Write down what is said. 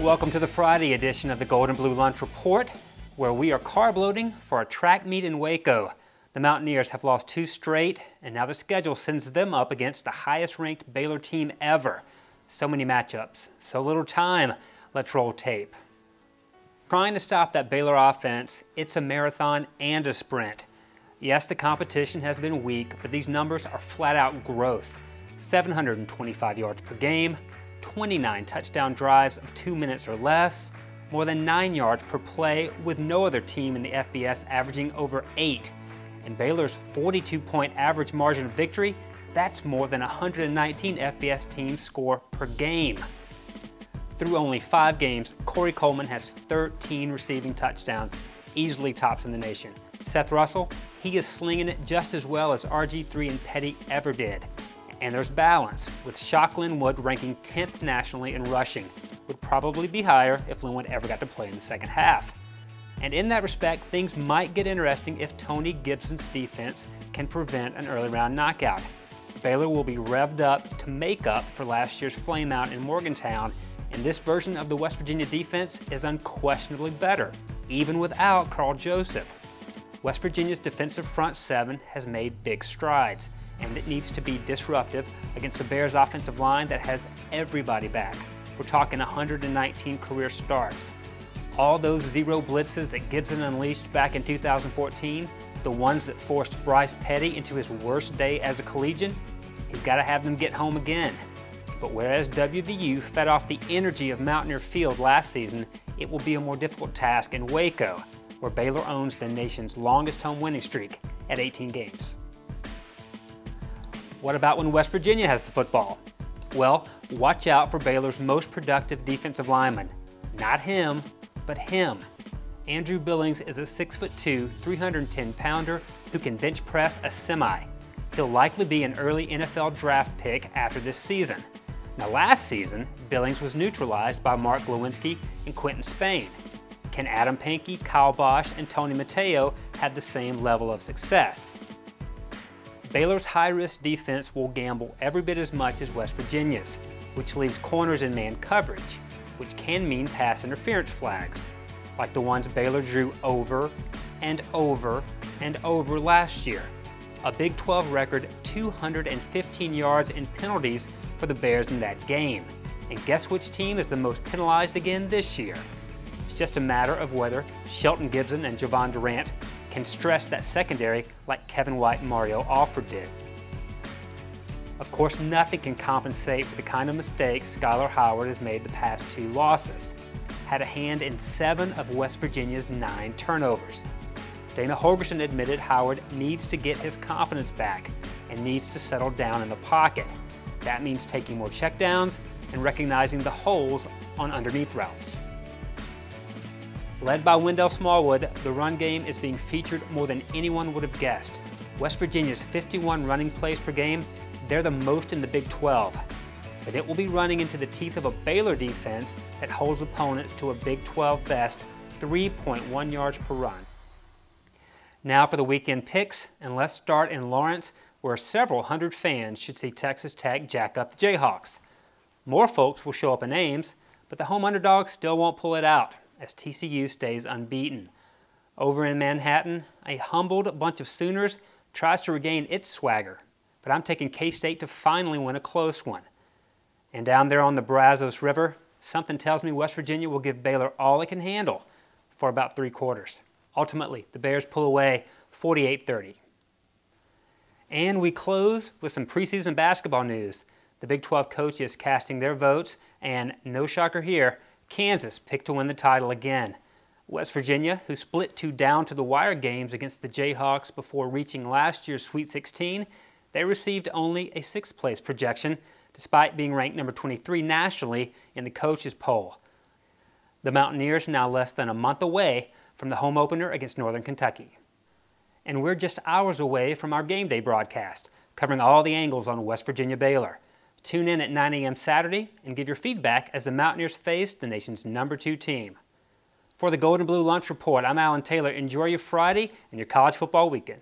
Welcome to the Friday edition of the Gold and Blue Lunch Report, where we are carb loading for a track meet in Waco. The Mountaineers have lost 2 straight, and now the schedule sends them up against the highest-ranked Baylor team ever. So many matchups, so little time. Let's roll tape. Trying to stop that Baylor offense, it's a marathon and a sprint. Yes, the competition has been weak, but these numbers are flat-out gross. 725 yards per game, 29 touchdown drives of 2 minutes or less, more than 9 yards per play, with no other team in the FBS averaging over 8. And Baylor's 42-point average margin of victory, that's more than 119 FBS teams score per game. Through only 5 games, Corey Coleman has 13 receiving touchdowns, easily tops in the nation. Seth Russell, he is slinging it just as well as RG3 and Petty ever did. And there's balance, with Shock Linwood ranking 10th nationally in rushing. Would probably be higher if Linwood ever got to play in the second half. And in that respect, things might get interesting if Tony Gibson's defense can prevent an early round knockout. Baylor will be revved up to make up for last year's flameout in Morgantown, and this version of the West Virginia defense is unquestionably better, even without Carl Joseph. West Virginia's defensive front 7 has made big strides, and it needs to be disruptive against the Bears' offensive line that has everybody back. We're talking 119 career starts. All those zero blitzes that Gibson unleashed back in 2014, the ones that forced Bryce Petty into his worst day as a collegian, he's got to have them get home again. But whereas WVU fed off the energy of Mountaineer Field last season, it will be a more difficult task in Waco, where Baylor owns the nation's longest home winning streak at 18 games. What about when West Virginia has the football? Well, watch out for Baylor's most productive defensive lineman. Not him, but him. Andrew Billings is a 6'2", 310-pounder who can bench press a semi. He'll likely be an early NFL draft pick after this season. Now last season, Billings was neutralized by Mark Lewinsky and Quentin Spain. Can Adam Pankey, Kyle Bosch, and Tony Mateo have the same level of success? Baylor's high-risk defense will gamble every bit as much as West Virginia's, which leaves corners in man coverage, which can mean pass interference flags, like the ones Baylor drew over and over and over last year. A Big 12 record 215 yards in penalties for the Bears in that game. And guess which team is the most penalized again this year? It's just a matter of whether Shelton Gibson and Javon Durant can stress that secondary like Kevin White and Mario Alford did. Of course, nothing can compensate for the kind of mistakes Skylar Howard has made the past 2 losses. Had a hand in 7 of West Virginia's 9 turnovers. Dana Holgorsen admitted Howard needs to get his confidence back and needs to settle down in the pocket. That means taking more checkdowns and recognizing the holes on underneath routes. Led by Wendell Smallwood, the run game is being featured more than anyone would have guessed. West Virginia's 51 running plays per game, they're the most in the Big 12. But it will be running into the teeth of a Baylor defense that holds opponents to a Big 12 best 3.1 yards per run. Now for the weekend picks, and let's start in Lawrence, where several hundred fans should see Texas Tech jack up the Jayhawks. More folks will show up in Ames, but the home underdogs still won't pull it out, as TCU stays unbeaten. Over in Manhattan, a humbled bunch of Sooners tries to regain its swagger, but I'm taking K-State to finally win a close one. And down there on the Brazos River, something tells me West Virginia will give Baylor all it can handle for about 3 quarters. Ultimately, the Bears pull away 48-30. And we close with some preseason basketball news. The Big 12 coaches casting their votes, and no shocker here, Kansas picked to win the title again. West Virginia, who split 2 down-to-the-wire games against the Jayhawks before reaching last year's Sweet 16, they received only a 6th place projection, despite being ranked number 23 nationally in the coaches' poll. The Mountaineers now less than a month away from the home opener against Northern Kentucky. And we're just hours away from our game day broadcast, covering all the angles on West Virginia Baylor. Tune in at 9 a.m. Saturday and give your feedback as the Mountaineers face the nation's number 2 team. For the Gold and Blue Lunch Report, I'm Allan Taylor. Enjoy your Friday and your college football weekend.